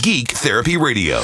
Geek Therapy Radio.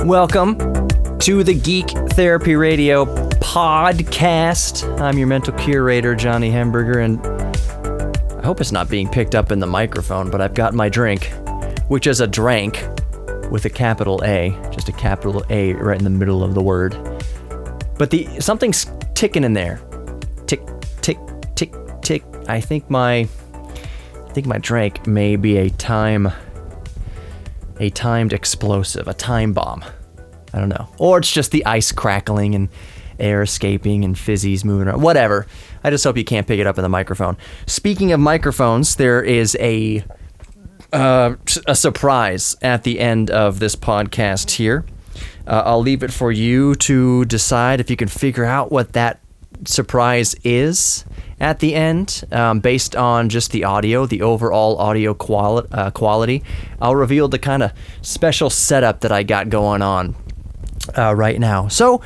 Welcome to the Geek Therapy Radio podcast. I'm your mental curator, Johnny Hamburger, and I hope it's not being picked up in the microphone, but I've got my drink, which is a drank with a capital A, just a capital A right in the middle of the word. But something's ticking in there. Tick, tick, tick, tick. I think my drink may be a timed explosive, a time bomb. I don't know. Or it's just the ice crackling and air escaping and fizzies moving around. Whatever. I just hope you can't pick it up in the microphone. Speaking of microphones, there is a surprise at the end of this podcast here. I'll leave it for you to decide if you can figure out what that surprise is at the end, based on just the audio, the overall audio quality. I'll reveal the kind of special setup that I got going on right now. So,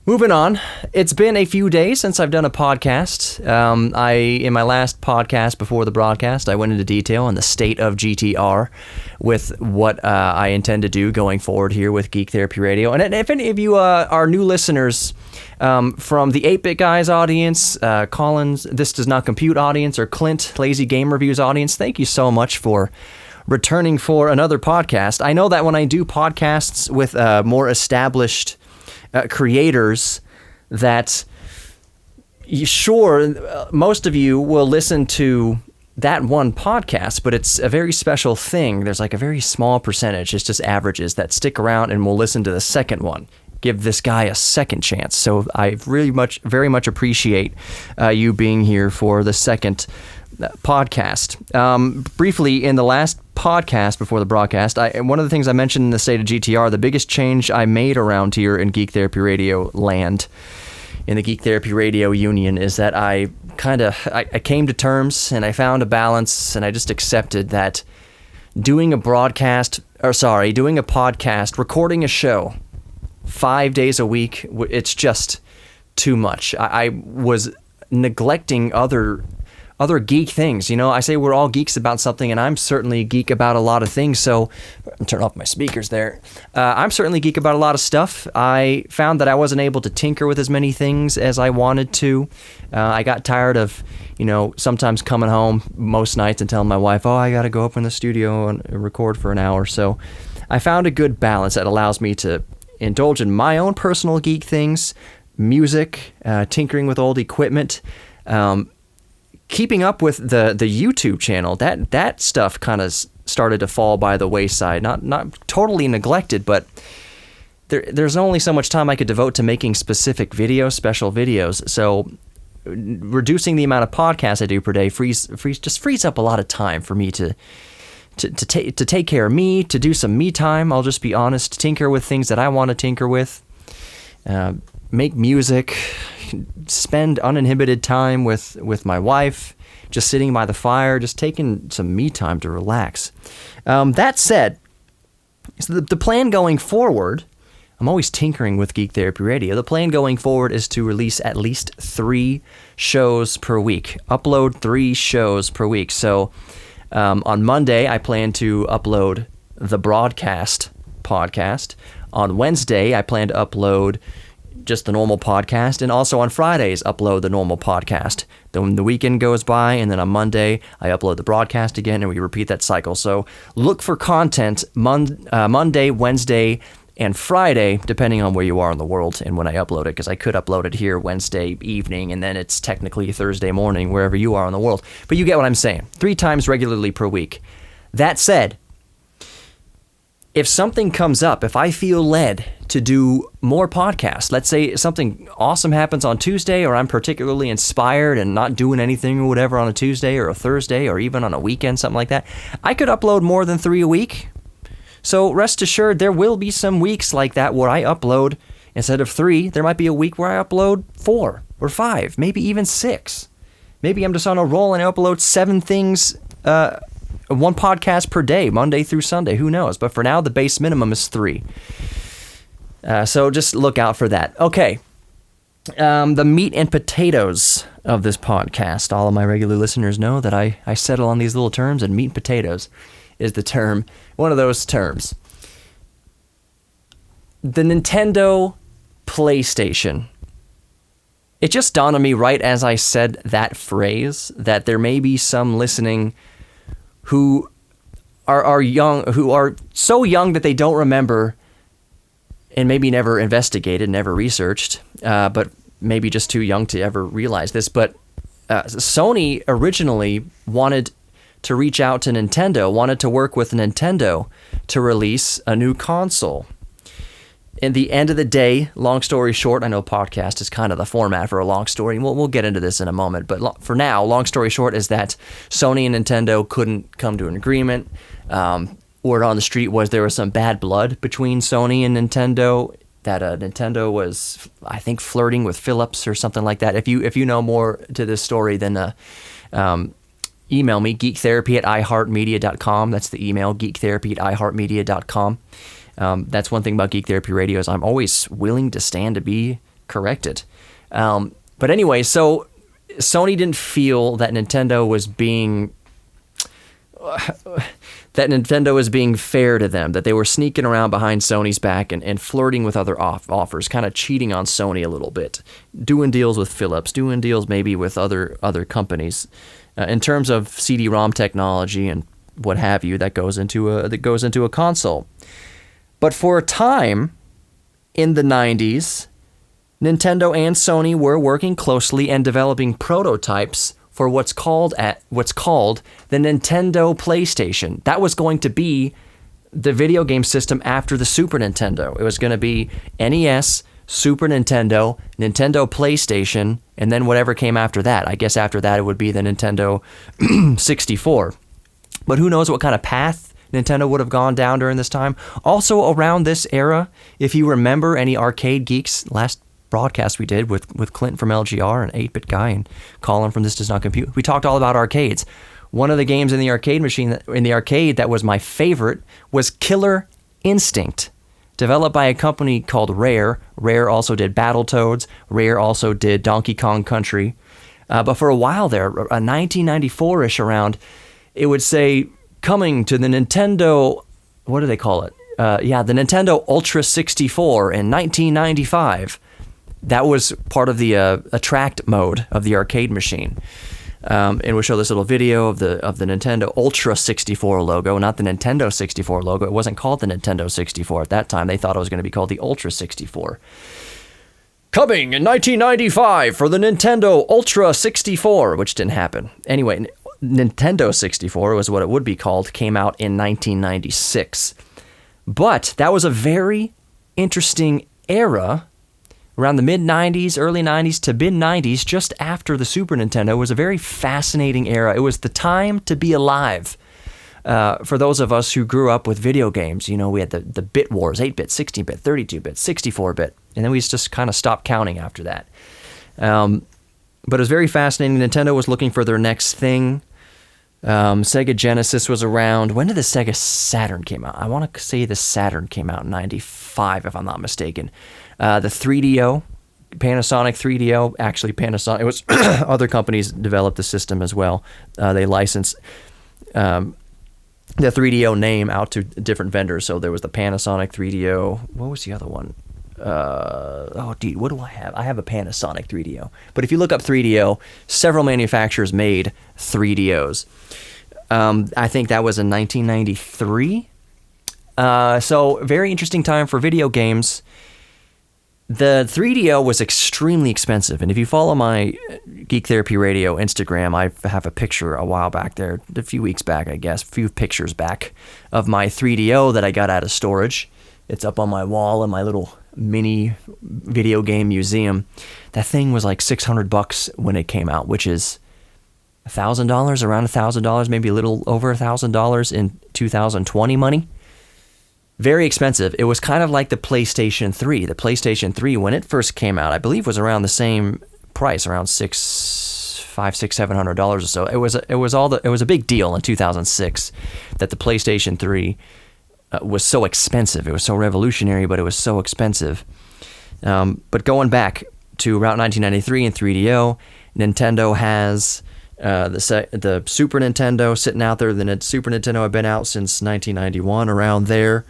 moving on. It's been a few days since I've done a podcast. In my last podcast before the broadcast, I went into detail on the state of GTR with what I intend to do going forward here with Geek Therapy Radio. And if any of you are new listeners from the 8-Bit Guys audience, Colin's This Does Not Compute audience, or Clint Lazy Game Reviews audience, thank you so much for returning for another podcast. I know that when I do podcasts with more established creators, that most of you will listen to that one podcast, but it's a very special thing. There's like a very small percentage, it's just averages, that stick around and will listen to the second one. Give this guy a second chance. So I very much appreciate you being here for the second podcast. Briefly, in the last podcast before the broadcast, one of the things I mentioned in the state of GTR, the biggest change I made around here in Geek Therapy Radio land, in the Geek Therapy Radio Union, is that I came to terms and I found a balance, and I just accepted that doing a podcast, recording a show 5 days a week, it's just too much. I was neglecting other geek things. You know, I say we're all geeks about something, and I'm certainly a geek about a lot of things. So, turn off my speakers there. I'm certainly a geek about a lot of stuff. I found that I wasn't able to tinker with as many things as I wanted to. I got tired of, sometimes coming home most nights and telling my wife, oh, I got to go up in the studio and record for an hour. So I found a good balance that allows me to indulge in my own personal geek things, music, tinkering with old equipment, keeping up with the YouTube channel. That stuff kind of started to fall by the wayside. Not totally neglected, but there's only so much time I could devote to making specific videos, special videos. So reducing the amount of podcasts I do per day frees up a lot of time for me to take care of me, to do some me time. I'll just be honest, tinker with things that I want to tinker with, make music, spend uninhibited time with my wife, just sitting by the fire, just taking some me time to relax. That said, so the plan going forward, I'm always tinkering with Geek Therapy Radio. The plan going forward is to release at least 3 shows per week, upload 3 shows per week. So on Monday, I plan to upload the broadcast podcast. On Wednesday, I plan to upload just the normal podcast, and also on Fridays upload the normal podcast. Then the weekend goes by, and then on Monday I upload the broadcast again, and we repeat that cycle. So look for content Monday, Wednesday, and Friday, depending on where you are in the world and when I upload it, because I could upload it here Wednesday evening, and then it's technically Thursday morning wherever you are in the world. But you get what I'm saying. 3 times regularly per week. That said, if something comes up, if I feel led to do more podcasts, let's say something awesome happens on Tuesday, or I'm particularly inspired and not doing anything or whatever on a Tuesday or a Thursday or even on a weekend, something like that, I could upload more than 3 a week. So rest assured, there will be some weeks like that where I upload, instead of 3, there might be a week where I upload 4 or 5, maybe even 6. Maybe I'm just on a roll and I upload 7 things, 1 podcast per day, Monday through Sunday, who knows? But for now, the base minimum is 3. So just look out for that. Okay, the meat and potatoes of this podcast. All of my regular listeners know that I settle on these little terms, and meat and potatoes is the term, one of those terms. The Nintendo PlayStation. It just dawned on me right as I said that phrase that there may be some listening who are young, who are so young that they don't remember and maybe never investigated, never researched, but maybe just too young to ever realize this. But Sony originally wanted to reach out to Nintendo, wanted to work with Nintendo to release a new console. In the end of the day, long story short, I know podcast is kind of the format for a long story, and we'll get into this in a moment, but for now, long story short is that Sony and Nintendo couldn't come to an agreement. Word on the street was there was some bad blood between Sony and Nintendo, that Nintendo was, I think, flirting with Philips or something like that. If you know more to this story, then email me, geektherapy@iheartmedia.com. That's the email, geektherapy@iheartmedia.com. That's one thing about Geek Therapy Radio is I'm always willing to stand to be corrected. But anyway, so Sony didn't feel that Nintendo was being fair to them, that they were sneaking around behind Sony's back and flirting with other offers, kind of cheating on Sony a little bit, doing deals with Philips, doing deals maybe with other companies. In terms of CD-ROM technology and what have you, that goes into a console. But for a time in the 90s, Nintendo and Sony were working closely and developing prototypes for what's called the Nintendo PlayStation. That was going to be the video game system after the Super Nintendo. It was going to be NES, Super Nintendo, Nintendo PlayStation, and then whatever came after that. I guess after that it would be the Nintendo 64. But who knows what kind of path Nintendo would have gone down during this time. Also around this era, if you remember any Arcade Geeks, last broadcast we did with Clinton from LGR and 8-Bit Guy and Colin from This Does Not Compute, we talked all about arcades. One of the games in the arcade machine, in the arcade that was my favorite was Killer Instinct, developed by a company called Rare. Rare also did Battletoads. Rare also did Donkey Kong Country. But for a while there, 1994-ish around, it would say, coming to the Nintendo, what do they call it? The Nintendo Ultra 64 in 1995. That was part of the attract mode of the arcade machine. And we'll show this little video of the Nintendo Ultra 64 logo, not the Nintendo 64 logo. It wasn't called the Nintendo 64 at that time. They thought it was going to be called the Ultra 64. Coming in 1995 for the Nintendo Ultra 64, which didn't happen. Anyway, Nintendo 64 was what it would be called, came out in 1996. But that was a very interesting era. Around the mid-90s, early 90s to mid-90s, just after the Super Nintendo, was a very fascinating era. It was the time to be alive for those of us who grew up with video games. You know, we had the bit wars, 8-bit, 16-bit, 32-bit, 64-bit, and then we just kind of stopped counting after that. But it was very fascinating. Nintendo was looking for their next thing. Sega Genesis was around. When did the Sega Saturn came out? I want to say the Saturn came out in 95, if I'm not mistaken. The 3DO, Panasonic 3DO, actually Panasonic, it was other companies developed the system as well. They licensed the 3DO name out to different vendors. So there was the Panasonic 3DO. What was the other one? dude, what do I have? I have a Panasonic 3DO. But if you look up 3DO, several manufacturers made 3DOs. I think that was in 1993. So very interesting time for video games. The 3DO was extremely expensive, and if you follow my Geek Therapy Radio Instagram, I have a picture a while back there, a few weeks back, I guess, a few pictures back of my 3DO that I got out of storage. It's up on my wall in my little mini video game museum. That thing was like $600 when it came out, which is $1,000, around $1,000, maybe a little over $1,000 in 2020 money. Very expensive. It was kind of like the PlayStation 3. The PlayStation 3, when it first came out, I believe was around the same price, around $700 or so. It was a big deal in 2006 that the PlayStation 3 was so expensive. It was so revolutionary, but it was so expensive. But going back to around 1993 and 3DO, Nintendo has the Super Nintendo sitting out there. The Super Nintendo had been out since 1991, around there,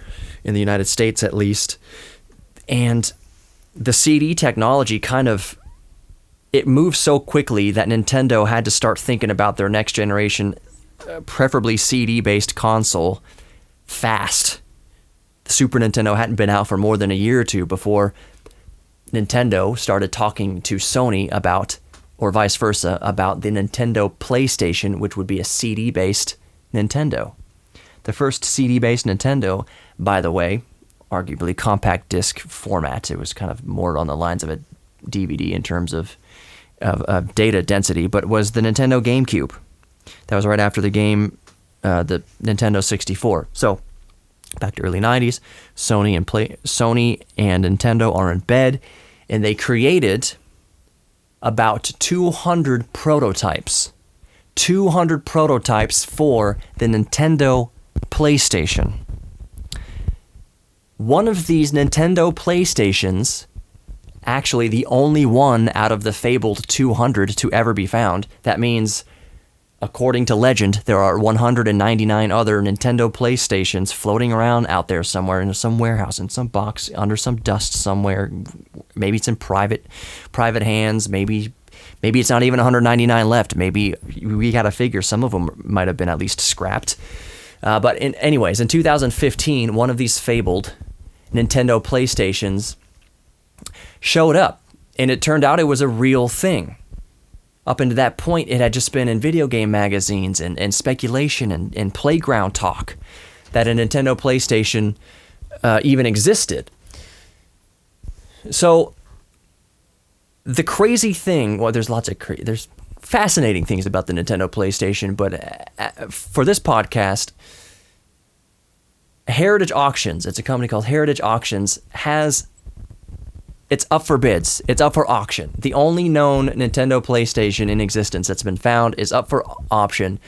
in the United States at least. And the CD technology it moved so quickly that Nintendo had to start thinking about their next generation, preferably CD-based console, fast. The Super Nintendo hadn't been out for more than a year or two before Nintendo started talking to Sony about, or vice versa, about the Nintendo PlayStation, which would be a CD-based Nintendo. The first CD-based Nintendo, by the way, arguably compact disc format. It was kind of more on the lines of a DVD in terms of data density, but was the Nintendo GameCube. That was right after the Nintendo 64. So, back to early 90s, Sony and Nintendo are in bed, and they created about 200 prototypes. 200 prototypes for the Nintendo PlayStation. One of these Nintendo PlayStations, actually the only one out of the fabled 200 to ever be found. That means, according to legend, there are 199 other Nintendo PlayStations floating around out there somewhere in some warehouse, in some box, under some dust somewhere. Maybe it's in private hands. Maybe it's not even 199 left. Maybe we got to figure some of them might have been at least scrapped. But anyways, in 2015, one of these fabled Nintendo PlayStations showed up, and it turned out it was a real thing. Up until that point, it had just been in video game magazines and speculation and playground talk that a Nintendo PlayStation even existed. So the crazy thing, well, there's there's fascinating things about the Nintendo PlayStation, but for this podcast, Heritage Auctions, it's a company called Heritage Auctions, it's up for bids. It's up for auction. The only known Nintendo PlayStation in existence that's been found is up for auction.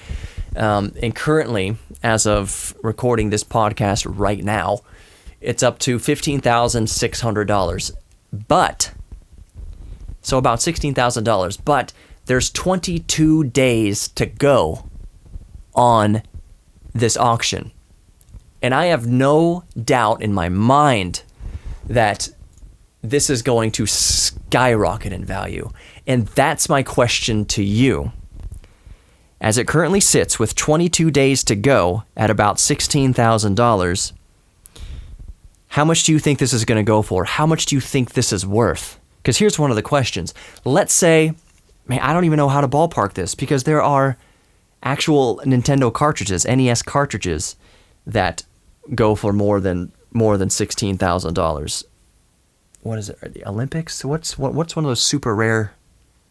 And currently, as of recording this podcast right now, it's up to $15,600. But, so about $16,000. But there's 22 days to go on this auction. And I have no doubt in my mind that this is going to skyrocket in value. And that's my question to you. As it currently sits with 22 days to go at about $16,000, how much do you think this is going to go for? How much do you think this is worth? Because here's one of the questions. Let's say, man, I don't even know how to ballpark this, because there are actual Nintendo cartridges, NES cartridges, that go for more than $16,000. What is it? The Olympics? What's one of those super rare?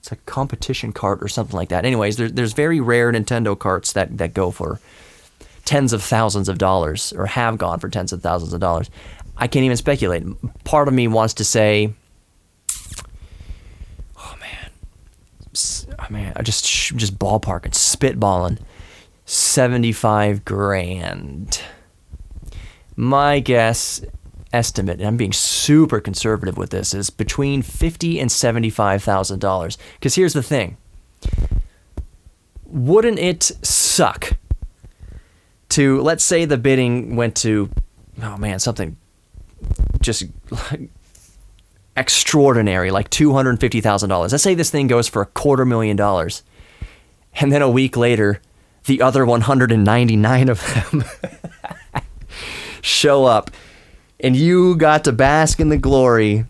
It's a competition cart or something like that. Anyways, there's very rare Nintendo carts that go for tens of thousands of dollars, or have gone for tens of thousands of dollars. I can't even speculate. Part of me wants to say, oh man, I just ballparking, spitballing, 75 grand. My guess, estimate, and I'm being super conservative with this, is between $50,000 and $75,000. Because here's the thing. Wouldn't it suck to, let's say the bidding went to, oh man, something just extraordinary, like $250,000. Let's say this thing goes for $250,000. And then a week later, the other 199 of them show up. And you got to bask in the glory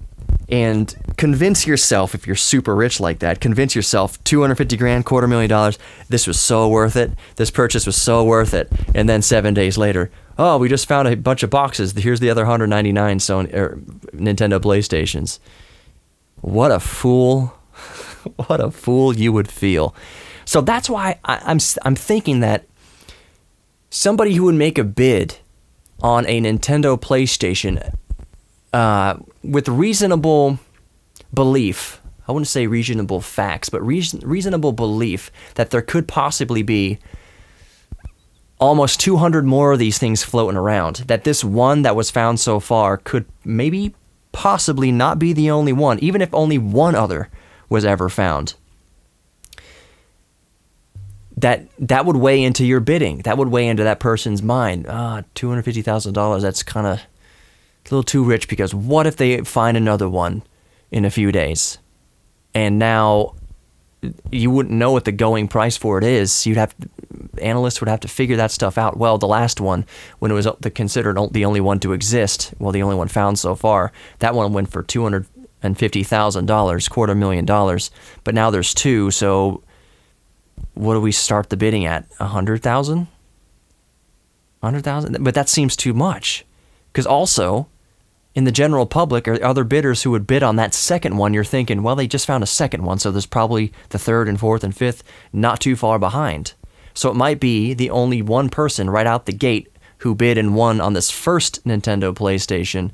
and convince yourself, if you're super rich like that, convince yourself, 250 grand, $250,000, this was so worth it. This purchase was so worth it. And then 7 days later, oh, we just found a bunch of boxes. Here's the other 199 Nintendo PlayStations. What a fool. What a fool you would feel. So that's why I'm thinking that somebody who would make a bid on a Nintendo PlayStation with reasonable belief, I wouldn't say reasonable facts, but reasonable belief that there could possibly be almost 200 more of these things floating around, that this one that was found so far could maybe possibly not be the only one, even if only one other was ever found. That would weigh into your bidding. That would weigh into that person's mind. $250,000, that's kind of a little too rich, because what if they find another one in a few days? And now you wouldn't know what the going price for it is. Analysts would have to figure that stuff out. Well, the last one, when it was considered the only one to exist, well, the only one found so far, that one went for $250,000, $250,000. But now there's two, so what do we start the bidding at? 100,000? 100,000? But that seems too much. Because also, in the general public, or other bidders who would bid on that second one, you're thinking, well, they just found a second one, so there's probably the third and fourth and fifth not too far behind. So it might be the only one person right out the gate who bid and won on this first Nintendo PlayStation.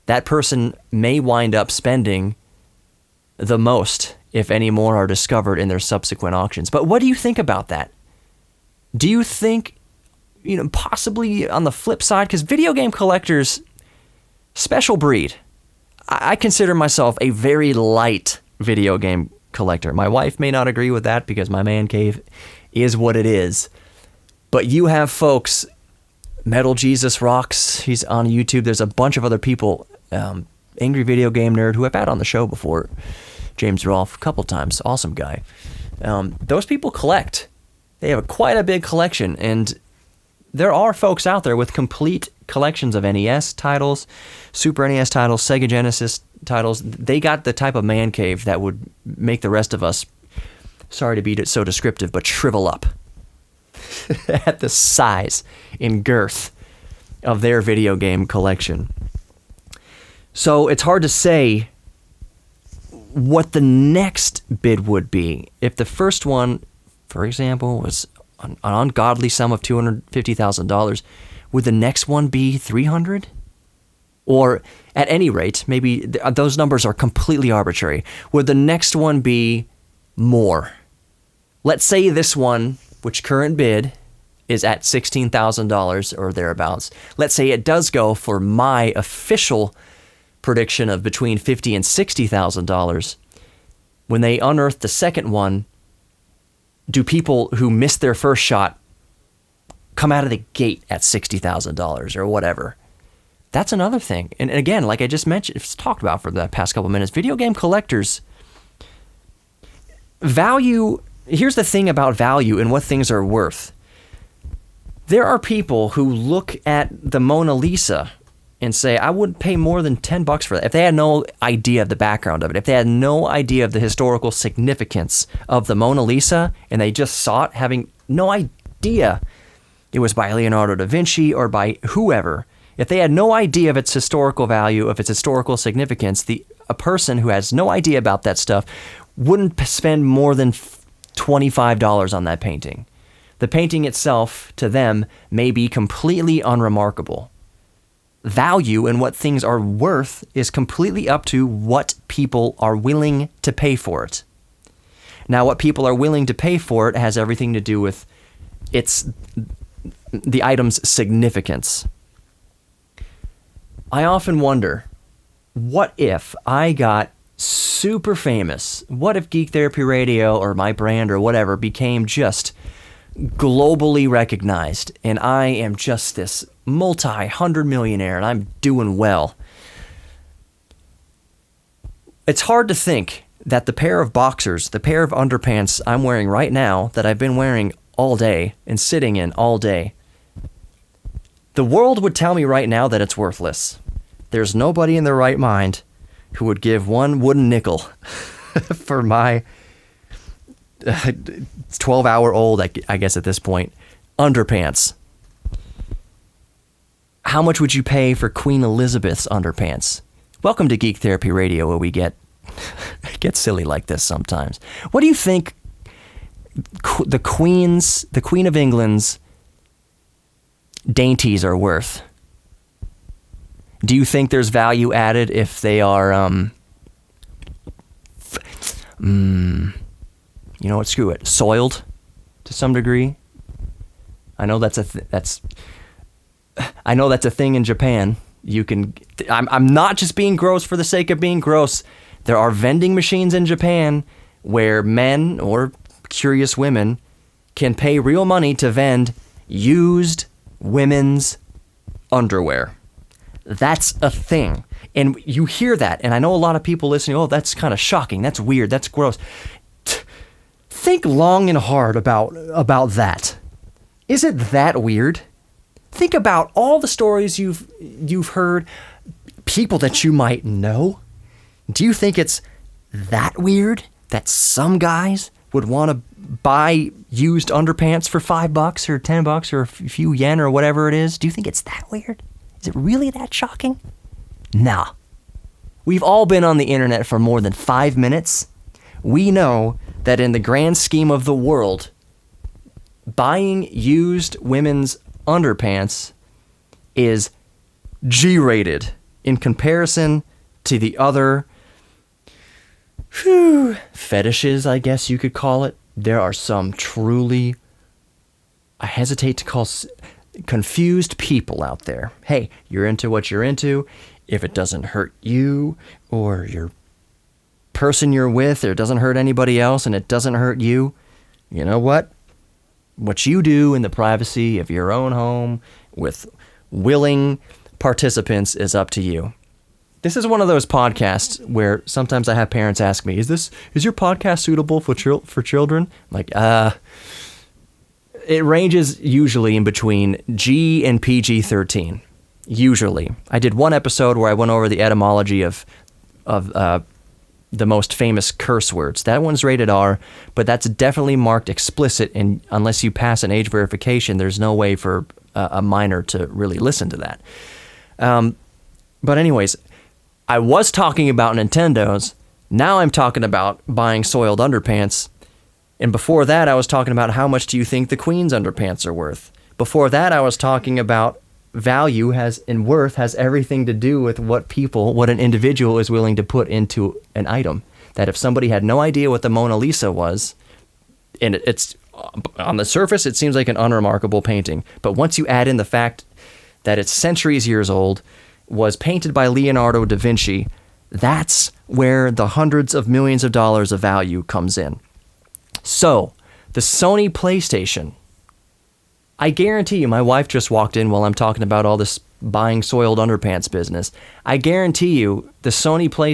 That person may wind up spending the most if any more are discovered in their subsequent auctions. But what do you think about that? Do you think, possibly on the flip side, because video game collectors, special breed. I consider myself a very light video game collector. My wife may not agree with that because my man cave is what it is. But you have folks, Metal Jesus Rocks, he's on YouTube. There's a bunch of other people, Angry Video Game Nerd, who I've had on the show before, James Rolfe, a couple times, awesome guy. Those people collect. They have quite a big collection, and there are folks out there with complete collections of NES titles, Super NES titles, Sega Genesis titles. They got the type of man cave that would make the rest of us, sorry to be so descriptive, but shrivel up at the size and girth of their video game collection. So it's hard to say what the next bid would be. If the first one, for example, was an ungodly sum of $250,000, would the next one be $300,000? Or at any rate, maybe those numbers are completely arbitrary. Would the next one be more? Let's say this one, which current bid is at $16,000 or thereabouts. Let's say it does go for my official prediction of between $50,000 and $60,000. When they unearth the second one, do people who missed their first shot come out of the gate at $60,000 or whatever? That's another thing. And again, like I just mentioned, it's talked about for the past couple minutes, video game collectors value. Here's the thing about value and what things are worth. There are people who look at the Mona Lisa and say, I wouldn't pay more than $10 for that. If they had no idea of the background of it, if they had no idea of the historical significance of the Mona Lisa, and they just saw it having no idea it was by Leonardo da Vinci or by whoever, if they had no idea of its historical value, of its historical significance, a person who has no idea about that stuff wouldn't spend more than $25 on that painting. The painting itself, to them, may be completely unremarkable. Value and what things are worth is completely up to what people are willing to pay for it. Now, what people are willing to pay for it has everything to do with the item's significance. I often wonder, what if I got super famous? What if Geek Therapy Radio or my brand or whatever became just globally recognized, and I am just this multi-hundred millionaire and I'm doing well? It's hard to think that the pair of boxers, the pair of underpants I'm wearing right now, that I've been wearing all day and sitting in all day, the world would tell me right now that it's worthless. There's nobody in their right mind who would give one wooden nickel for my 12-hour-old, I guess at this point, underpants. How much would you pay for Queen Elizabeth's underpants? Welcome to Geek Therapy Radio, where we get silly like this sometimes. What do you think the Queen of England's dainties are worth? Do you think there's value added if they are, you know what, screw it, soiled to some degree? I know that's a thing in Japan. I'm not just being gross for the sake of being gross. There are vending machines in Japan where men or curious women can pay real money to vend used women's underwear. That's a thing. And you hear that, and I know a lot of people listening, oh, that's kind of shocking, that's weird, that's gross. Think long and hard about that. Is it that weird? Think about all the stories you've heard, people that you might know. Do you think it's that weird that some guys would want to buy used underpants for $5 or $10 or a few yen or whatever it is? Do you think it's that weird? Is it really that shocking? Nah. We've all been on the internet for more than 5 minutes. We know that in the grand scheme of the world, buying used women's underpants is G-rated in comparison to the other fetishes, I guess you could call it. There are some truly, I hesitate to call, confused people out there. Hey, you're into what you're into. If it doesn't hurt you or your person you're with, or it doesn't hurt anybody else and it doesn't hurt you, you know what? What you do in the privacy of your own home with willing participants is up to you. This is one of those podcasts where sometimes I have parents ask me, is your podcast suitable for children? I'm like, it ranges usually in between G and PG-13. Usually. I did one episode where I went over the etymology of the most famous curse words. That one's rated R, but that's definitely marked explicit, and unless you pass an age verification, there's no way for a minor to really listen to that. But anyways, I was talking about Nintendos. Now I'm talking about buying soiled underpants. And before that, I was talking about how much do you think the Queen's underpants are worth. Before that, I was talking about value and worth has everything to do with what an individual is willing to put into an item. That if somebody had no idea what the Mona Lisa was, and it's on the surface, it seems like an unremarkable painting. But once you add in the fact that it's centuries years old, was painted by Leonardo da Vinci, that's where the hundreds of millions of dollars of value comes in. So, the Sony PlayStation, I guarantee you, my wife just walked in while I'm talking about all this buying soiled underpants business. I guarantee you, the Nintendo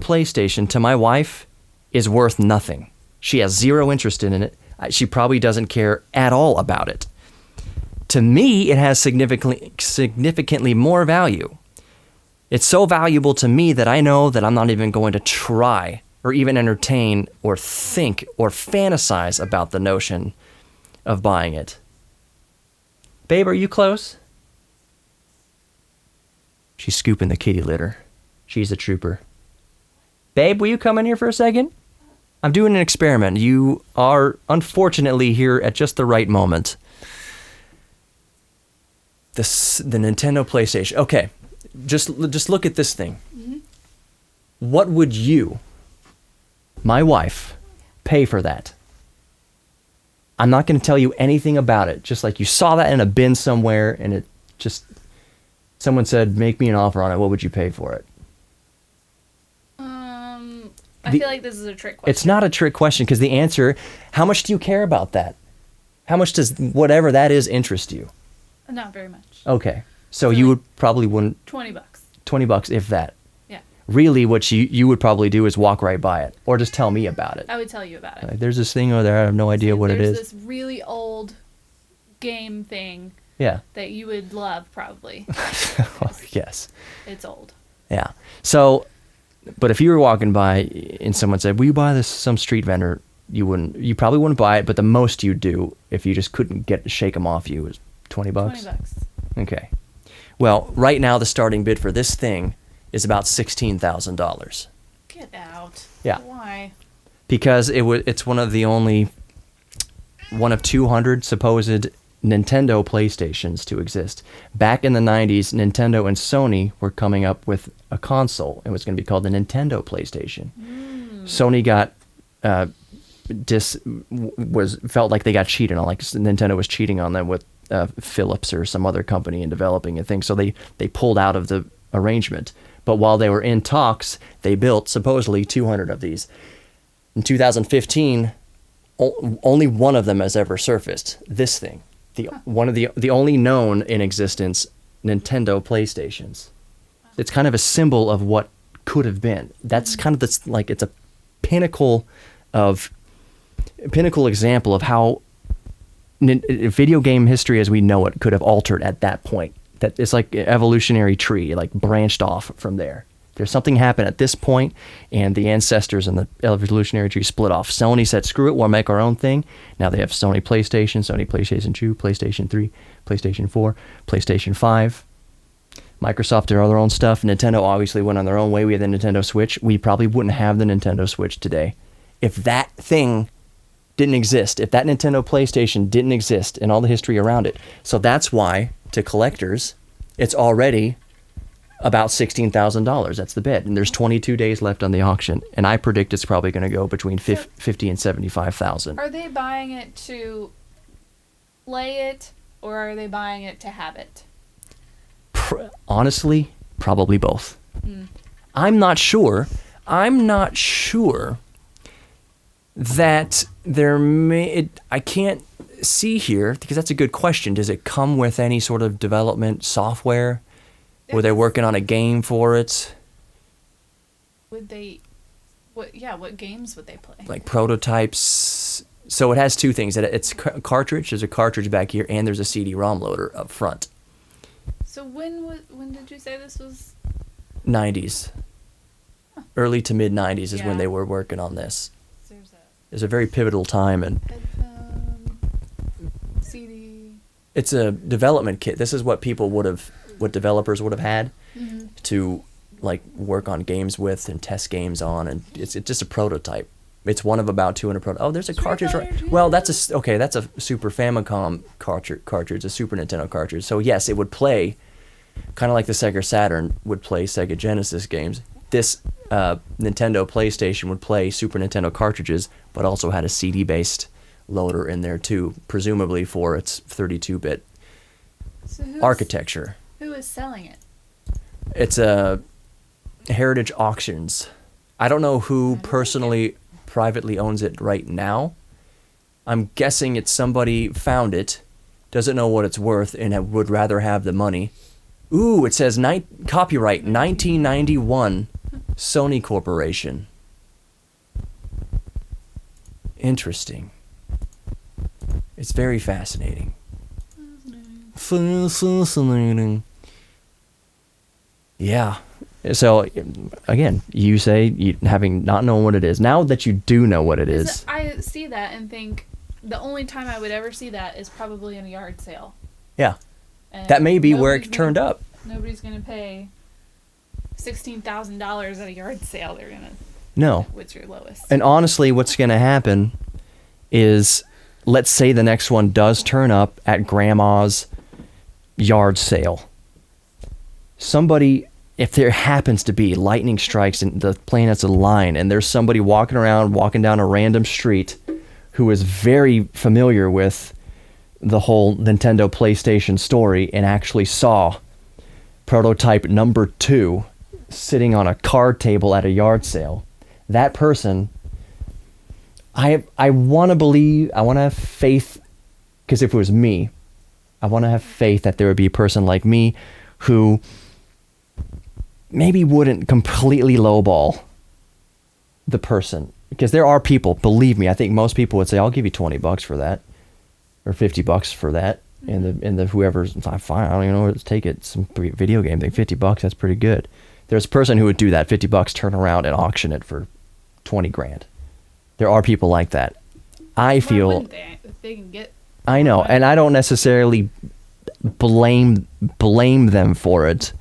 PlayStation to my wife is worth nothing. She has zero interest in it. She probably doesn't care at all about it. To me, it has significantly more value. It's so valuable to me that I know that I'm not even going to try or even entertain or think or fantasize about the notion of buying it. Babe, are you close? She's scooping the kitty litter. She's a trooper. Babe, will you come in here for a second? I'm doing an experiment. You are unfortunately here at just the right moment. The Nintendo PlayStation. Okay, just look at this thing. Mm-hmm. What would you, my wife, pay for that? I'm not going to tell you anything about it. Just like you saw that in a bin somewhere and it just, someone said, make me an offer on it. What would you pay for it? I feel like this is a trick question. It's not a trick question because the answer, how much do you care about that? How much does whatever that is interest you? Not very much. Okay. So you would probably wouldn't... $20. $20 if that. Yeah. really what you would probably do is walk right by it or just tell me about it. I would tell you about it. Like, there's this thing over there. I have no idea what it is. There's this really old game thing. Yeah. That you would love, probably. Yes. It's old. Yeah. So, but if you were walking by and someone said, "Will you buy this?" Some street vendor, you probably wouldn't buy it, but the most you'd do if you just couldn't shake them off you was $20. $20. Okay. Well, right now the starting bid for this thing is about $16,000. Get out. Yeah. Why? Because it's one of 200 supposed Nintendo PlayStations to exist. Back in the 90s, Nintendo and Sony were coming up with a console. It was going to be called the Nintendo PlayStation. Sony got felt like they got cheated on, like Nintendo was cheating on them with Philips or some other company in developing a thing. So they pulled out of the arrangement. But while they were in talks, they built supposedly 200 of these. In 2015, only one of them has ever surfaced. This thing. The only known in existence Nintendo PlayStations. It's kind of a symbol of what could have been. That's kind of this, like, it's a pinnacle example of how video game history as we know it could have altered at that point. That it's like an evolutionary tree, like branched off from there. There's something happened at this point, and the ancestors in the evolutionary tree split off. Sony said, screw it, we'll make our own thing. Now they have Sony PlayStation, Sony PlayStation 2, PlayStation 3, PlayStation 4, PlayStation 5. Microsoft did all their own stuff. Nintendo obviously went on their own way. We had the Nintendo Switch. We probably wouldn't have the Nintendo Switch today if that thing didn't exist, if that Nintendo PlayStation didn't exist and all the history around it. So that's why, to collectors, it's already about $16,000. That's the bid. And there's 22 days left on the auction. And I predict it's probably going to go between 50 and 75,000. Are they buying it to play it, or are they buying it to have it? Honestly, probably both. I'm not sure that I can't see here, because that's a good question. Does it come with any sort of development software? Were they working on a game for it? What games would they play? Like prototypes. So it has two things. It's cartridge. There's a cartridge back here, and there's a CD-ROM loader up front. So when did you say this was? 90s. Huh. Early to mid 90s is when they were working on this. It's a very pivotal time, and CD. It's a development kit. This is what developers would have had to like work on games with and test games on, and it's just a prototype. It's one of about 200 prototypes. Oh, there's a cartridge. Right. Well, that's a Super Famicom cartridge, a Super Nintendo cartridge. So yes, it would play kind of like the Sega Saturn would play Sega Genesis games. This Nintendo PlayStation would play Super Nintendo cartridges, but also had a CD-based loader in there too, presumably for its 32-bit architecture. Who is selling it? It's Heritage Auctions. I don't know who privately owns it right now. I'm guessing it's somebody found it, doesn't know what it's worth, and would rather have the money. Ooh, it says copyright 1991 Sony Corporation. Interesting. It's very fascinating. Fascinating. Yeah. So, again, you say, having not known what it is, now that you do know what it is. I see that and think the only time I would ever see that is probably in a yard sale. Yeah. And that may be where it turned up. Nobody's going to pay $16,000 at a yard sale. They're going to... No. What's your lowest? And honestly, what's going to happen is, let's say the next one does turn up at grandma's yard sale. Somebody... If there happens to be lightning strikes and the planets align, and there's somebody walking down a random street who is very familiar with the whole Nintendo PlayStation story and actually saw prototype number 2 sitting on a card table at a yard sale, that person, I want to believe, I want to have faith, because if it was me, I want to have faith that there would be a person like me who maybe wouldn't completely lowball the person, because there are people, believe me, I think most people would say, I'll give you $20 for that, or $50 for that. And the whoever's fine, I don't even know where to take it. Some video game thing, $50, that's pretty good. There's a person who would do that, $50, turn around and auction it for 20 grand. There are people like that. I feel. Why wouldn't they? If they can get. I know, and I don't necessarily blame them for it.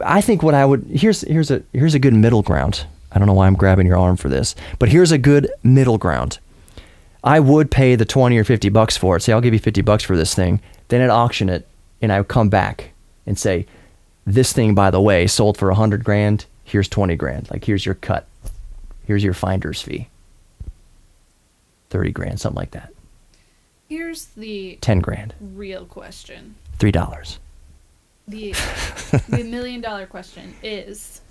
I think what I would here's a good middle ground. I don't know why I'm grabbing your arm for this, but here's a good middle ground. I would pay the $20 or $50 for it. Say, I'll give you $50 for this thing. Then I'd auction it, and I would come back and say, this thing, by the way, sold for 100 grand. Here's 20 grand. Like, here's your cut. Here's your finder's fee. 30 grand, something like that. Here's the 10 grand. real question. $3. The $1 million question is,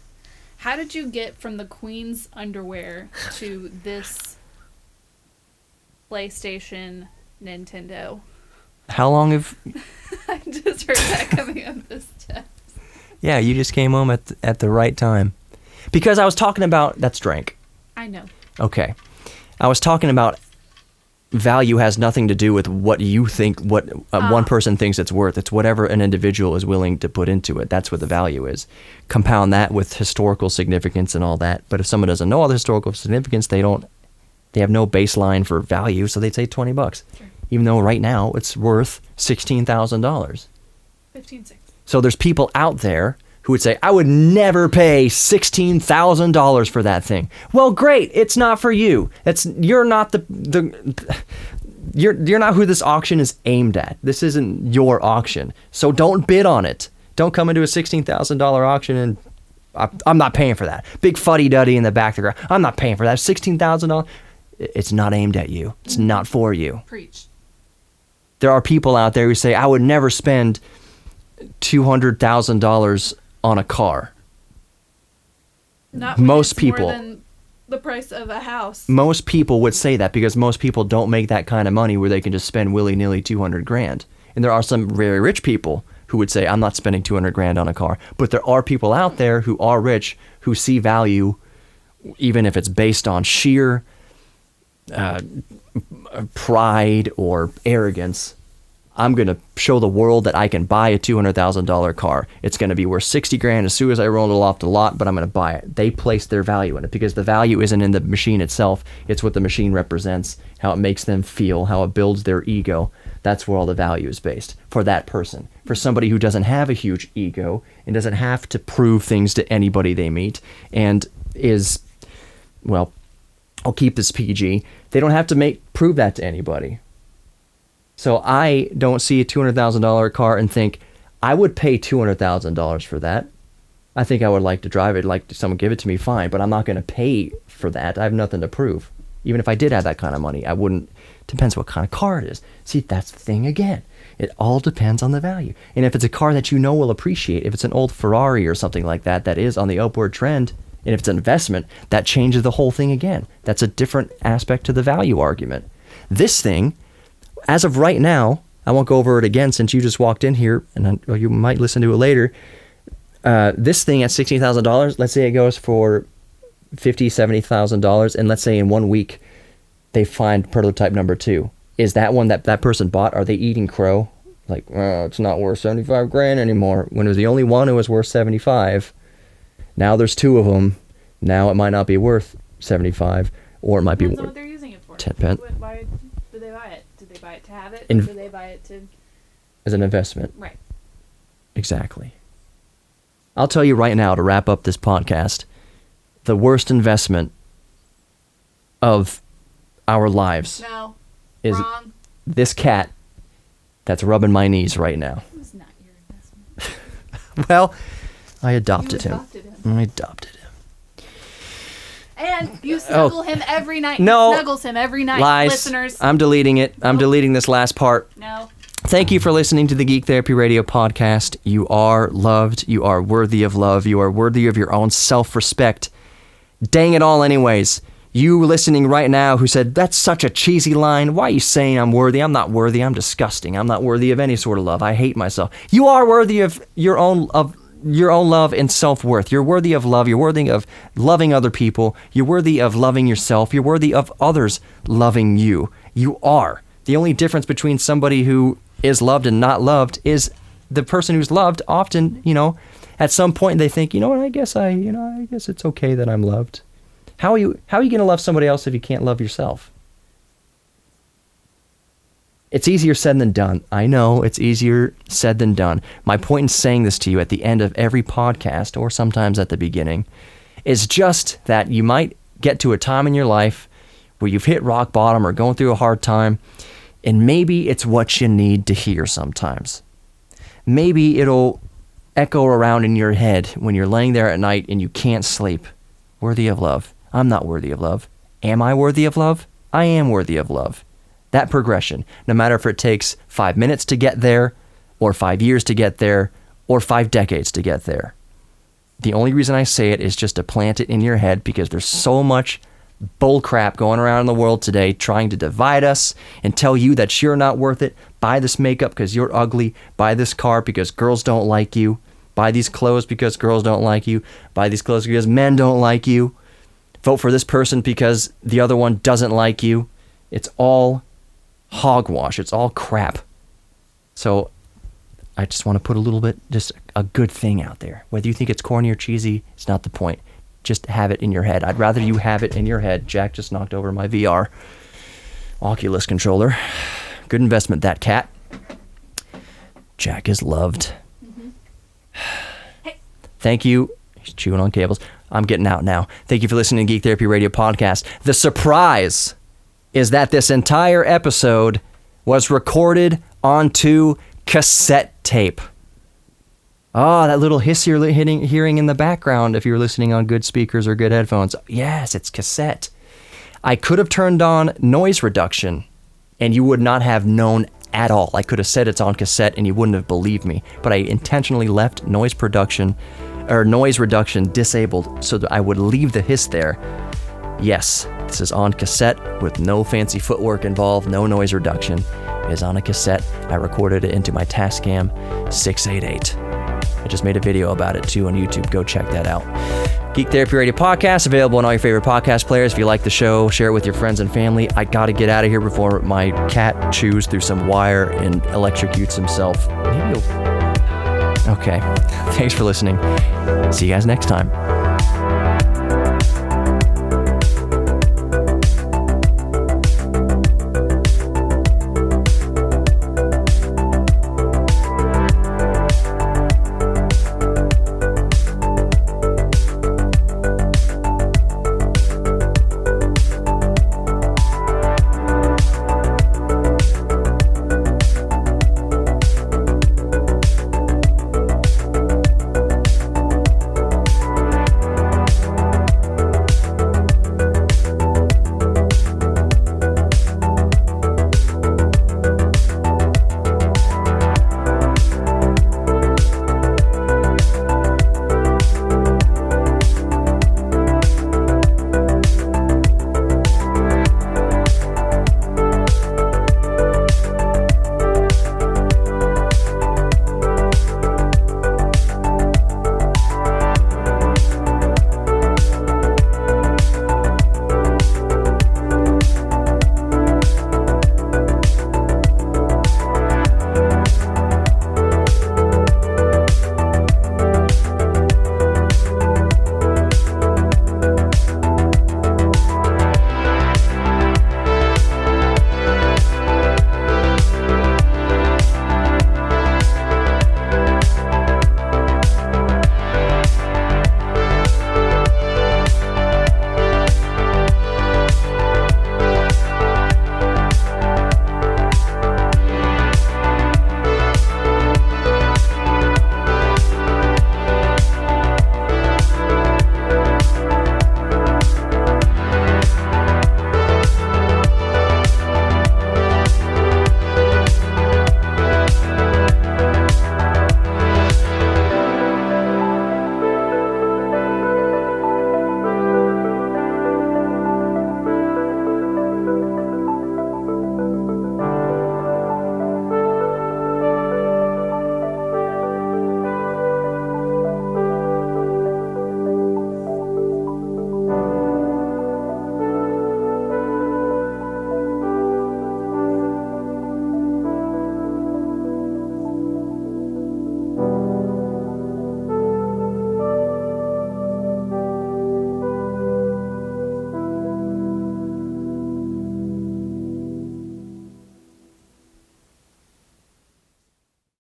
how did you get from the Queen's underwear to this PlayStation, Nintendo? How long have... I just heard that coming up this text. Yeah, you just came home at the right time. Because I was talking about... That's drank. I know. Okay. I was talking about value has nothing to do with what you think, what one person thinks it's worth. It's whatever an individual is willing to put into it. That's what the value is. Compound that with historical significance and all that. But if someone doesn't know all the historical significance, they have no baseline for value, so they'd say $20. Sure. Even though right now it's worth $16,000. $15,600. So there's people out there who would say, I would never pay $16,000 for that thing. Well, great. It's not for you. You're not you're not who this auction is aimed at. This isn't your auction. So don't bid on it. Don't come into a $16,000 auction and I'm not paying for that. Big fuddy-duddy in the background. I'm not paying for that. $16,000. It's not aimed at you. It's not for you. Preach. There are people out there who say, I would never spend $200,000 on a car. Not most people more than the price of a house. Most people would say that because most people don't make that kind of money where they can just spend willy-nilly 200 grand. And there are some very rich people who would say, I'm not spending 200 grand on a car. But there are people out there who are rich who see value, even if it's based on sheer pride or arrogance. I'm going to show the world that I can buy a $200,000 car. It's going to be worth 60 grand as soon as I roll it off the lot, but I'm going to buy it. They place their value in it because the value isn't in the machine itself. It's what the machine represents, how it makes them feel, how it builds their ego. That's where all the value is based for that person. For somebody who doesn't have a huge ego and doesn't have to prove things to anybody they meet and is, well, I'll keep this PG. They don't have to prove that to anybody. So I don't see a $200,000 car and think, I would pay $200,000 for that. I think I would like to drive it, like someone give it to me, fine, but I'm not going to pay for that. I have nothing to prove. Even if I did have that kind of money, I wouldn't. Depends what kind of car it is. See, that's the thing again. It all depends on the value. And if it's a car that you know will appreciate, if it's an old Ferrari or something like that, that is on the upward trend, and if it's an investment, that changes the whole thing again. That's a different aspect to the value argument. This thing, as of right now, I won't go over it again since you just walked in here, and you might listen to it later. This thing at $16,000, let's say it goes for $50,000, $70,000, and let's say in 1 week they find prototype number 2. Is that one that person bought? Are they eating crow? Like, it's not worth 75 grand anymore. When it was the only one who was worth 75. Now there's 2 of them. Now it might not be worth 75, or it might be worth what they're using it for. 10 pence. Why did they buy it? Did they buy it to have it? Or did they buy it to... As an investment. Right. Exactly. I'll tell you right now, to wrap up this podcast, the worst investment of our lives is wrong. This cat that's rubbing my knees right now. It was not your investment. Well, I adopted him. I adopted him. And you snuggle him every night. No. Snuggles him every night. Lies. Listeners. I'm deleting it. I'm deleting this last part. No. Thank you for listening to the Geek Therapy Radio podcast. You are loved. You are worthy of love. You are worthy of your own self-respect. Dang it all anyways. You listening right now who said, that's such a cheesy line. Why are you saying I'm worthy? I'm not worthy. I'm disgusting. I'm not worthy of any sort of love. I hate myself. You are worthy of your own your own love and self-worth. You're worthy of love. You're worthy of loving other people. You're worthy of loving yourself. You're worthy of others loving you. You are. The only difference between somebody who is loved and not loved is the person who's loved often, at some point they think, I guess it's okay that I'm loved. How are you going to love somebody else if you can't love yourself? It's easier said than done. I know it's easier said than done. My point in saying this to you at the end of every podcast, or sometimes at the beginning, is just that you might get to a time in your life where you've hit rock bottom or going through a hard time, and maybe it's what you need to hear sometimes. Maybe it'll echo around in your head when you're laying there at night and you can't sleep. Worthy of love. I'm not worthy of love. Am I worthy of love? I am worthy of love. That progression, no matter if it takes 5 minutes to get there, or 5 years to get there, or 5 decades to get there. The only reason I say it is just to plant it in your head, because there's so much bull crap going around in the world today trying to divide us and tell you that you're not worth it. Buy this makeup because you're ugly. Buy this car because girls don't like you. Buy these clothes because girls don't like you. Buy these clothes because men don't like you. Vote for this person because the other one doesn't like you. It's all hogwash. It's all crap. So I just want to put just a good thing out there. Whether you think it's corny or cheesy, it's not the point. Just have it in your head. I'd rather you have it in your head. Jack just knocked over my VR Oculus controller. Good investment, that cat. Jack is loved. Mm-hmm. Hey. Thank you. He's chewing on cables. I'm getting out now. Thank you for listening to Geek Therapy Radio Podcast. The surprise is that this entire episode was recorded onto cassette tape. Oh, that little hiss you're hearing in the background if you're listening on good speakers or good headphones. Yes, it's cassette. I could have turned on noise reduction and you would not have known at all. I could have said it's on cassette and you wouldn't have believed me. But I intentionally left noise reduction disabled so that I would leave the hiss there. Yes, this is on cassette with no fancy footwork involved, no noise reduction. It is on a cassette. I recorded it into my Tascam 688. I just made a video about it too on YouTube. Go check that out. Geek Therapy Radio Podcast, available on all your favorite podcast players. If you like the show, share it with your friends and family. I gotta get out of here before my cat chews through some wire and electrocutes himself. Okay. Thanks for listening. See you guys next time.